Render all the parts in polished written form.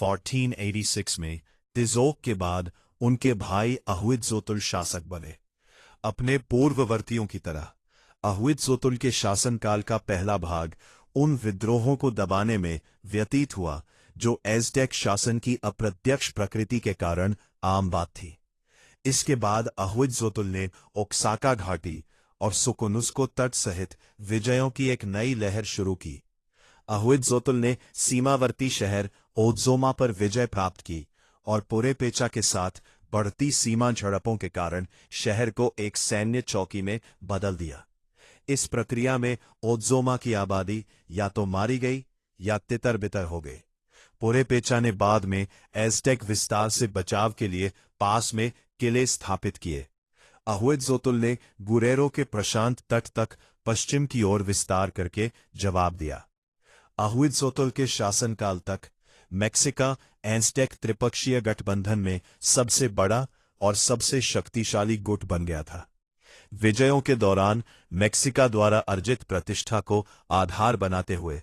1486 में तिजोक के बाद उनके भाई अहुइत्ज़ोतुल शासक बने। अपने पूर्ववर्तियों की तरह अहुइत्ज़ोतुल के शासनकाल का पहला भाग उन विद्रोहों को दबाने में व्यतीत हुआ जो एज़टेक शासन की अप्रत्यक्ष प्रकृति के कारण आम बात थी। इसके बाद अहुइत्ज़ोतुल ने ओक्साका घाटी और सुकुनुस्को तट सहित विजयों की एक नई लहर शुरू की। अहुइत्ज़ोतुल ने सीमावर्ती शहर ओत्ज़ोमा पर विजय प्राप्त की और पुरेपेचा के साथ बढ़ती सीमा झड़पों के कारण शहर को एक सैन्य चौकी में बदल दिया। इस प्रक्रिया में ओत्ज़ोमा की आबादी या तो मारी गई या तितर-बितर हो गई। पुरेपेचा ने बाद में एज़टेक विस्तार से बचाव के लिए पास में किले स्थापित किए। अहुइत्ज़ोतुल ने गुरेरो के प्रशांत तट तक पश्चिम की ओर विस्तार करके जवाब दिया। अहुइत्ज़ोतुल के शासनकाल तक मेक्सिका एज़टेक त्रिपक्षीय गठबंधन में सबसे बड़ा और सबसे शक्तिशाली गुट बन गया था। विजयों के दौरान मेक्सिका द्वारा अर्जित प्रतिष्ठा को आधार बनाते हुए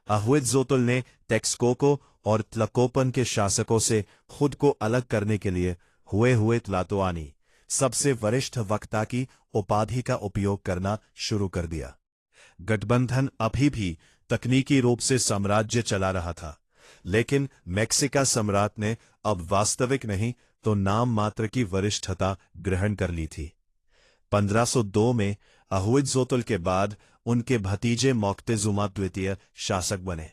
अहुइत्ज़ोतुल ने टेक्सकोको और त्लकोपन के शासकों से खुद को अलग करने के लिए हुए त्लातोआनी सबसे वरिष्ठ वक्ता की उपाधि का उपयोग करना शुरू कर दिया। गठबंधन अभी भी तकनीकी रूप से साम्राज्य चला रहा था, लेकिन मेक्सिका सम्राट ने अब वास्तविक नहीं तो नाम मात्र की वरिष्ठता ग्रहण कर ली थी। 1502 में अहुइत्ज़ोतुल के बाद उनके भतीजे मोक्तेजुमा द्वितीय शासक बने।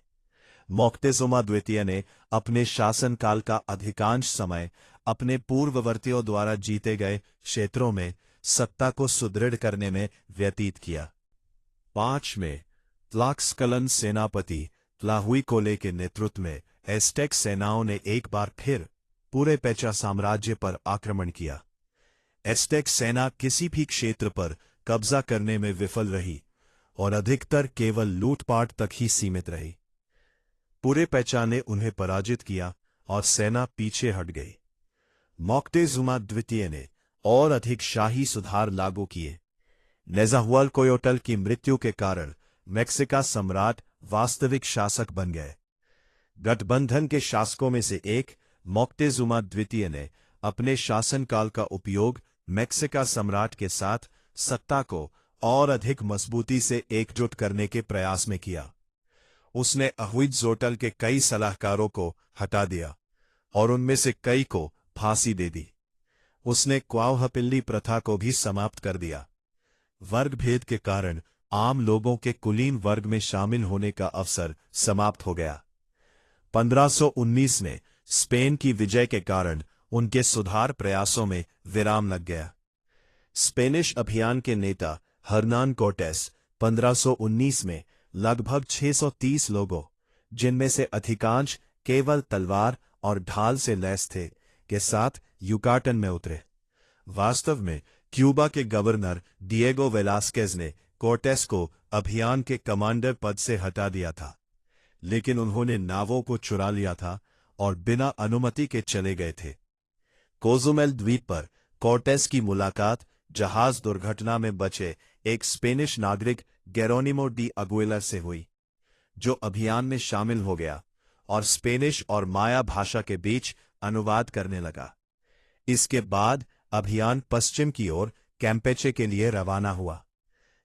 मोक्तेजुमा द्वितीय ने अपने शासनकाल का अधिकांश समय अपने पूर्ववर्तियों द्वारा जीते गए क्षेत्रों में सत्ता को सुदृढ़ करने में व्यतीत किया। 5 में त्लाक्सकलन सेनापति त्लाहुइकोले के नेतृत्व में एज़टेक सेनाओं ने एक बार फिर पुरेपेचा साम्राज्य पर आक्रमण किया। एज़टेक सेना किसी भी क्षेत्र पर कब्जा करने में विफल रही और अधिकतर केवल लूटपाट तक ही सीमित रही। पुरेपेचा ने उन्हें पराजित किया और सेना पीछे हट गई। मोक्तेजुमा द्वितीय ने और अधिक शाही सुधार लागू किए। नेज़ाहुअल्कोयोटल की मृत्यु के कारण मेक्सिका सम्राट वास्तविक शासक बन गए। गठबंधन के शासकों में से एक मोक्तेजुमा द्वितीय ने अपने शासनकाल का उपयोग मेक्सिका सम्राट के साथ सत्ता को और अधिक मजबूती से एकजुट करने के प्रयास में किया। उसने अहुइत्ज़ोतुल के कई सलाहकारों को हटा दिया और उनमें से कई को फांसी दे दी। उसने क्वाउहपिल्ली प्रथा को भी समाप्त कर दिया। वर्ग भेद के कारण आम लोगों के कुलीन वर्ग में शामिल होने का अवसर समाप्त हो गया। 1519 में स्पेन की विजय के कारण उनके सुधार प्रयासों में विराम लग गया। स्पेनिश अभियान के नेता हर्नान कोर्टेस 1519 में लगभग 630 लोगों, जिनमें से अधिकांश केवल तलवार और ढाल से लैस थे, के साथ युकाटन में उतरे। वास्तव में क्यूबा के गवर्नर डिएगो वेलास्केज ने कोर्टेस को अभियान के कमांडर पद से हटा दिया था, लेकिन उन्होंने नावों को चुरा लिया था और बिना अनुमति के चले गए थे। कोजुमेल द्वीप पर कोर्टेस की मुलाकात जहाज दुर्घटना में बचे एक स्पेनिश नागरिक गेरोनिमो डी अगुइलर से हुई, जो अभियान में शामिल हो गया और स्पेनिश और माया भाषा के बीच अनुवाद करने लगा। इसके बाद अभियान पश्चिम की ओर कैम्पेचे के लिए रवाना हुआ,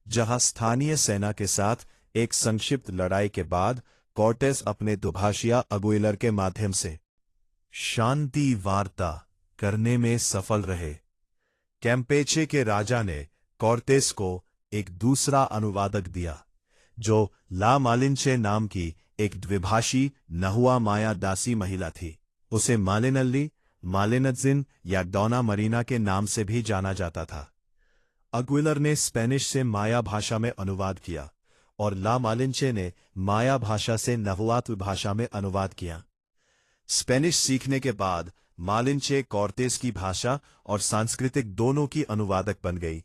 जहां स्थानीय सेना के साथ एक संक्षिप्त लड़ाई के बाद कोर्टेस अपने दुभाषिया अगुइलर के माध्यम से शांति वार्ता करने में सफल रहे। कैम्पेचे के राजा ने कोर्टेस को एक दूसरा अनुवादक दिया, जो ला मालिनचे नाम की एक द्विभाषी नहुआ माया दासी महिला थी। उसे मालिनल्ली, मालिनत्जिन या डोना मरीना के नाम से भी जाना जाता था। अगुइलर ने स्पेनिश से माया भाषा में अनुवाद किया और ला मालिनचे ने माया भाषा से नहुआत्व भाषा में अनुवाद किया। स्पेनिश सीखने के बाद मालिनचे कोर्टेस की भाषा और सांस्कृतिक दोनों की अनुवादक बन गई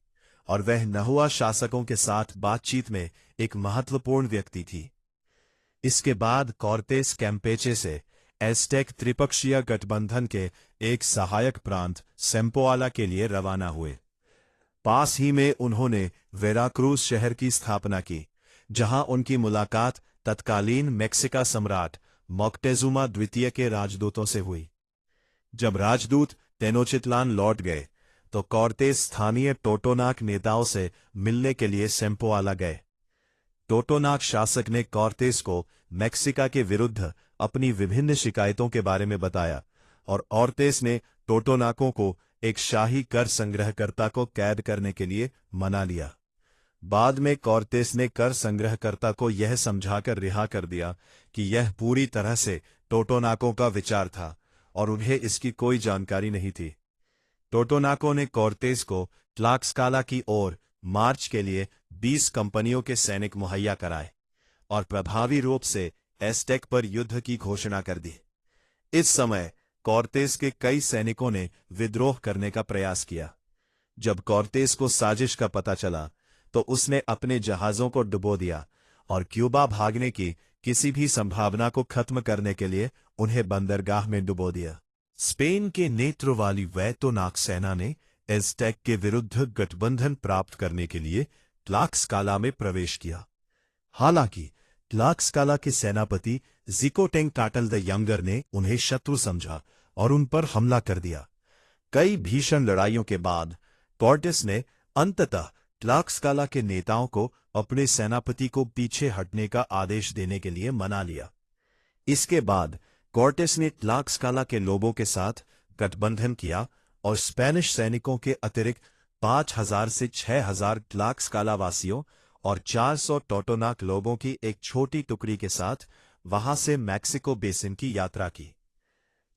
और वह नहुआ शासकों के साथ बातचीत में एक महत्वपूर्ण व्यक्ति थी। इसके बाद कोर्टेस कैम्पेचे से एज़टेक त्रिपक्षीय गठबंधन के एक सहायक प्रांत सेम्पोआला के लिए रवाना हुए। पास ही में उन्होंने वेराक्रूज शहर की स्थापना की, जहां उनकी मुलाकात तत्कालीन मेक्सिका सम्राट मोक्टेजुमा द्वितीय के राजदूतों से हुई। जब राजदूत टेनोचितलान लौट गए तो कॉर्तेस स्थानीय टोटोनाक नेताओं से मिलने के लिए सेम्पोआला गए। टोटोनाक शासक ने कॉर्तेस को मेक्सिका के विरुद्ध अपनी विभिन्न शिकायतों के बारे में बताया और कॉर्तेस ने टोटोनाकों को एक शाही कर संग्रहकर्ता को कैद करने के लिए मना लिया। बाद में कॉर्तेस ने कर संग्रहकर्ता को यह समझाकर रिहा कर दिया कि यह पूरी तरह से टोटोनाकों का विचार था और उन्हें इसकी कोई जानकारी नहीं थी। टोटोनाकों ने कॉर्तेस को ट्लाक्सकाला की ओर मार्च के लिए 20 कंपनियों के सैनिक मुहैया कराए और प्रभावी रूप से एस्टेक पर युद्ध की घोषणा कर दी। इस समय कॉर्तेस के कई सैनिकों ने विद्रोह करने का प्रयास किया। जब कॉर्तेस को साजिश का पता चला तो उसने अपने जहाजों को डुबो दिया और क्यूबा भागने की किसी भी संभावना को खत्म करने के लिए उन्हें बंदरगाह में डुबो दिया। स्पेन के नेतृत्व वाली वैतोनाक सेना ने एज़टेक के विरुद्ध गठबंधन प्राप्त करने के लिए ट्लाक्सकाला में प्रवेश किया। हालांकि ट्लाक्सकाला के सेनापति ज़िकोटेंकटाटल द यंगर ने उन्हें शत्रु समझा और उन पर हमला कर दिया। कई भीषण लड़ाइयों के बाद कॉर्टेस ने अंततः ट्लाक्सकाला के नेताओं को अपने सेनापति को पीछे हटने का आदेश देने के लिए मना लिया। इसके बाद कॉर्टेस ने ट्लाक्सकाला के लोगों के साथ गठबंधन किया और स्पेनिश सैनिकों के अतिरिक्त 5,000 से 6,000 ट्लाक्सकाला वासियों और 400 टोटोनाक लोगों की एक छोटी टुकड़ी के साथ वहां से मैक्सिको बेसिन की यात्रा की।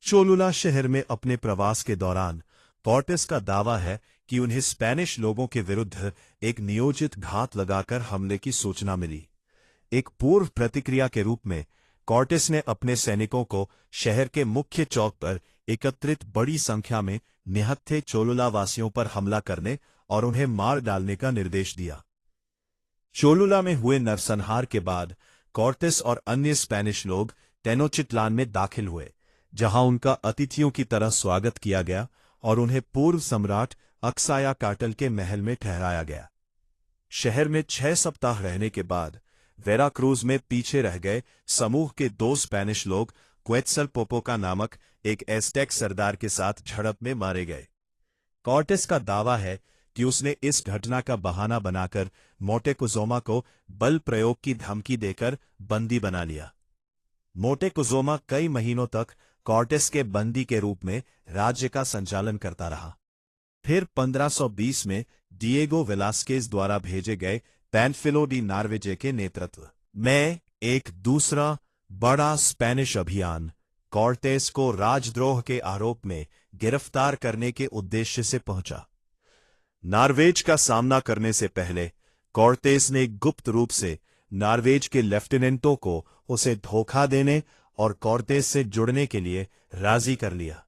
चोलुला शहर में अपने प्रवास के दौरान कॉर्टेस का दावा है कि उन्हें स्पेनिश लोगों के विरुद्ध एक नियोजित घात लगाकर हमले की सूचना मिली। एक पूर्व प्रतिक्रिया के रूप में कॉर्टेस ने अपने सैनिकों को शहर के मुख्य चौक पर एकत्रित बड़ी संख्या में निहत्थे चोलुला वासियों पर हमला करने और उन्हें मार डालने का निर्देश दिया। चोलुला में हुए नरसंहार के बाद कॉर्टेस और अन्य स्पेनिश लोग टेनोचिटलान में दाखिल हुए, जहां उनका अतिथियों की तरह स्वागत किया गया और उन्हें पूर्व सम्राट अक्सायाकाटल के महल में ठहराया गया। शहर में 6 सप्ताह रहने के बाद वेराक्रूज में पीछे रह गए समूह के 2 स्पेनिश लोग क्वेत्सलपोपोका नामक एक एज़टेक सरदार के साथ झड़प में मारे गए। कॉर्टेस का दावा है कि उसने इस घटना का बहाना बनाकर मोटेकुज़ोमा को बल प्रयोग की धमकी देकर बंदी बना लिया। मोटेकुज़ोमा कई महीनों तक कॉर्टेस के बंदी के रूप में राज्य का संचालन करता रहा। फिर 1520 में डिएगो वेलास्केज द्वारा भेजे गए पैनफिलो डी नार्वेजे के नेतृत्व में एक दूसरा बड़ा स्पेनिश अभियान कॉर्टेस को राजद्रोह के आरोप में गिरफ्तार करने के उद्देश्य से पहुंचा। नार्वेज का सामना करने से पहले कॉर्टेस ने गुप्त रूप से नार्वेज के लेफ्टिनेंटों को उसे धोखा देने और कॉर्टेस से जुड़ने के लिए राजी कर लिया।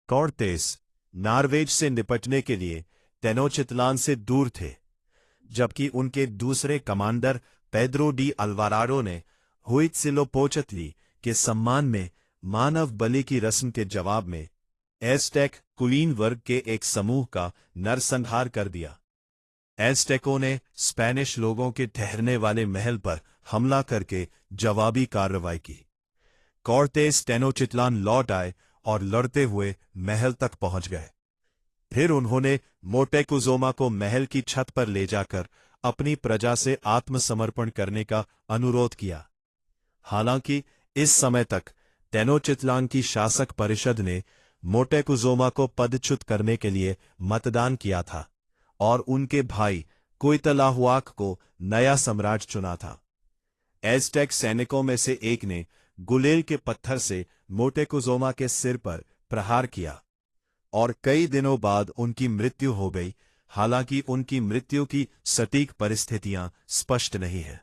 कॉर्टेस नार्वेज से निपटने के लिए टेनोचितलान से दूर थे, जबकि उनके दूसरे कमांडर पेड्रो डी अल्वाराडो ने हुइत्सिलोपोचतली के सम्मान में मानव बलि की रस्म के जवाब में एज़टेक कुलीन वर्ग के एक समूह का नरसंहार कर दिया। एज़टेकों ने स्पेनिश लोगों के ठहरने वाले महल पर हमला करके जवाबी कार्रवाई की। कॉर्टेस टेनोचितलान लौट आए और लड़ते हुए महल तक पहुंच गए। फिर उन्होंने मोटेकुज़ोमा को महल की छत पर ले जाकर अपनी प्रजा से आत्मसमर्पण करने का अनुरोध किया। हालांकि इस समय तक टेनोचितलान की शासक परिषद ने मोटेकुज़ोमा को पदच्युत करने के लिए मतदान किया था और उनके भाई कुइतलाहुआक को नया सम्राट चुना था। एज़टेक सैनिकों में से एक ने गुलेल के पत्थर से मोटेकुज़ोमा के सिर पर प्रहार किया और कई दिनों बाद उनकी मृत्यु हो गई। हालांकि उनकी मृत्यु की सटीक परिस्थितियां स्पष्ट नहीं है।